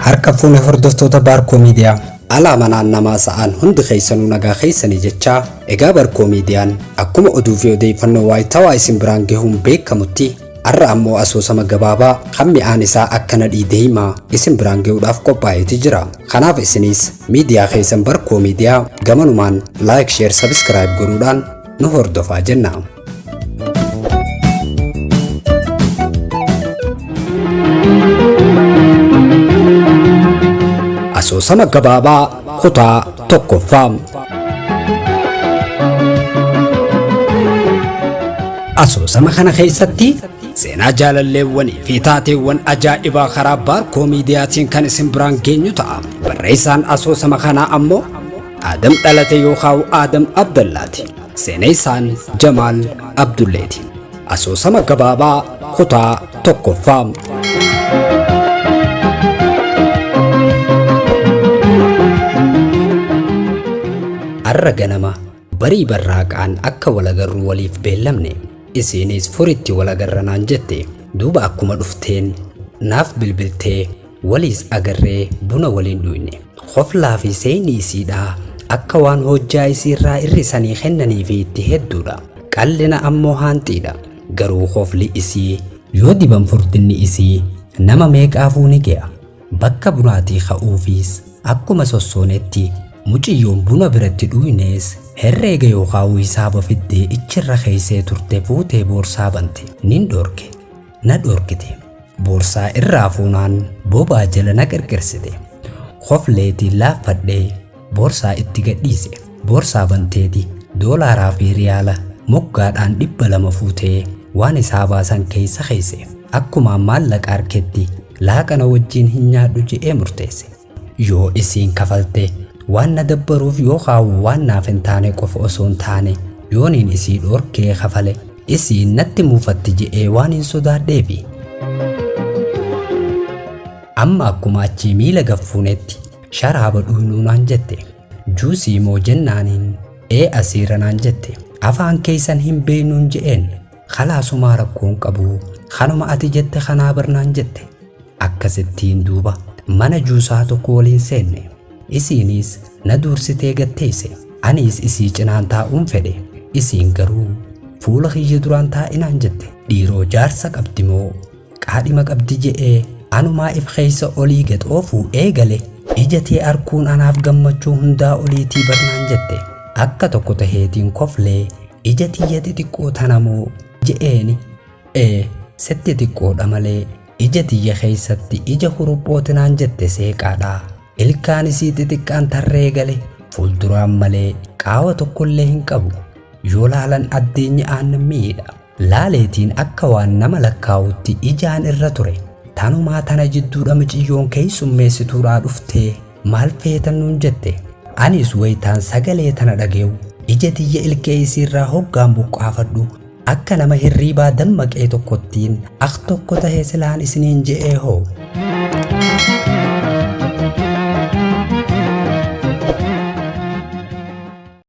harka fuune hordoftoota Barkoo Miidiyaa alaamanaan namaa sa'an hundi keessanuu nagaa keessanii jechaa egaa Barkoo Miidiyaan akkuma oduu fi odeeffannoo waayitawaa isin biraan gahuun beekamutti arra ammoo asoosama gabaabaa kan mi'aan isaa akkana dhiidee himaa isin biraan gahuudhaaf qophaa'eeti jira. Kanaaf isinis miidiyaa keessan Barkoo Miidiyaa gamanumaan like, share, subscribe godhuudhaan nu hordofaa jenna. Asoosama gabaabaa kutaa tokkoffaa. Asoosama kana keessatti seenaa jaalalleewwanii fi taateewwan ajaa'ibaa karaa Barkoo Miidiyaatiin kan isin biraan geenyu ta'a. Barreessaan asoosama kanaa ammoo Adam dhalate yookaan Adam Abdallaati. Seenessaan Jamaal Abdulleeti. Asoosama gabaabaa kutaa tokkoffaa. Arra ganama barii barraaqaan akka walagarru waliif beellamne isinis furitti walagarranaan jette duuba akkuma dhufteen naaf bilbiltee waliis agarree buna waliin dhuyne qoflaa fi seenii isiidhaa akka waan hojjaa isiirraa irrisanii kennanii fi itti hedduudha qallina ammoo haanxiidha garuu qofli isii yoo diban furtinni isii nama meeqaafuu ni ge'a bakka bunaatii ka'uufis akkuma sossoonetti muciyyoon buna biratti dhuynees herreega yookaan hisaaba fiddee ichirra keessee turte fuutee boorsaa bante nin dhorke na dhorkite boorsaa irraa fuunaan bobaa jala na qirqirsite qofleetiin laaffadhee boorsaa itti gadhiise boorsaa banteeti doolaaraa fi riyaala moggaadhaan 200 fuutee waan hisaabaa san keessa keesse akkuma maallaqa harketti laaqana wajjiin hin nyaadhu je'ee murteesse yoo isiin kafalte waan na dabbaruuf yookaan waan naaf hin taane qofa osoo hin taane yooniin isii dhorkee kafale isiin natti muufatti je'ee waan hin sodaadheefi. Amma akkuma achii miila gaffuunetti sharaaba dhuynuunaan jette juusii moo jennaaniin asiiranaan jette afaan keessan hin beeynuun je'een khalaasumaa rakkoon qabu kanuma ati jette kanaa barnaan jette akkasittiin duuba mana juusaa tokko waliin seenne. Isiinis na dursitee gatteesse anis isii cinaan taa'uun fedhe isiin garuu fuula kiyya duraan taa'inaan jette dhiiroo jaarsa qabdi moo qaadhima qabdi je'ee anumaa if keessa olii gaxoofuu eegale ija tee arkuun anaaf gammachuu hundaa oliitii barnaan jette akka tokko taheetiin koflee ija tiyya xixiqqoo tanamoo je'eeni setti xiqqoodha malee ija tiyya keessatti ija huruphootinaan jette seeqaadhaa. Ilkaan isii xixiqqaan tarree gale fuulduraan malee qaawa tokkollee hin qabu yoo laalan addeenyi aannan miidha laaleetiin akka waan nama lakkaa'utti ijaan irra ture tanumaa tana jidduudha muciyyoon keessummeessituudhaa dhuftee maal feetan nuun jette anis wayitaan sagalee tana dhageewu ija tiyya ilkee isiirraa hoggaan buqqaafadhu akka nama hirriibaa dammaqee tokkottiin ak tokko tahee silaan isiniin je'ee hoo.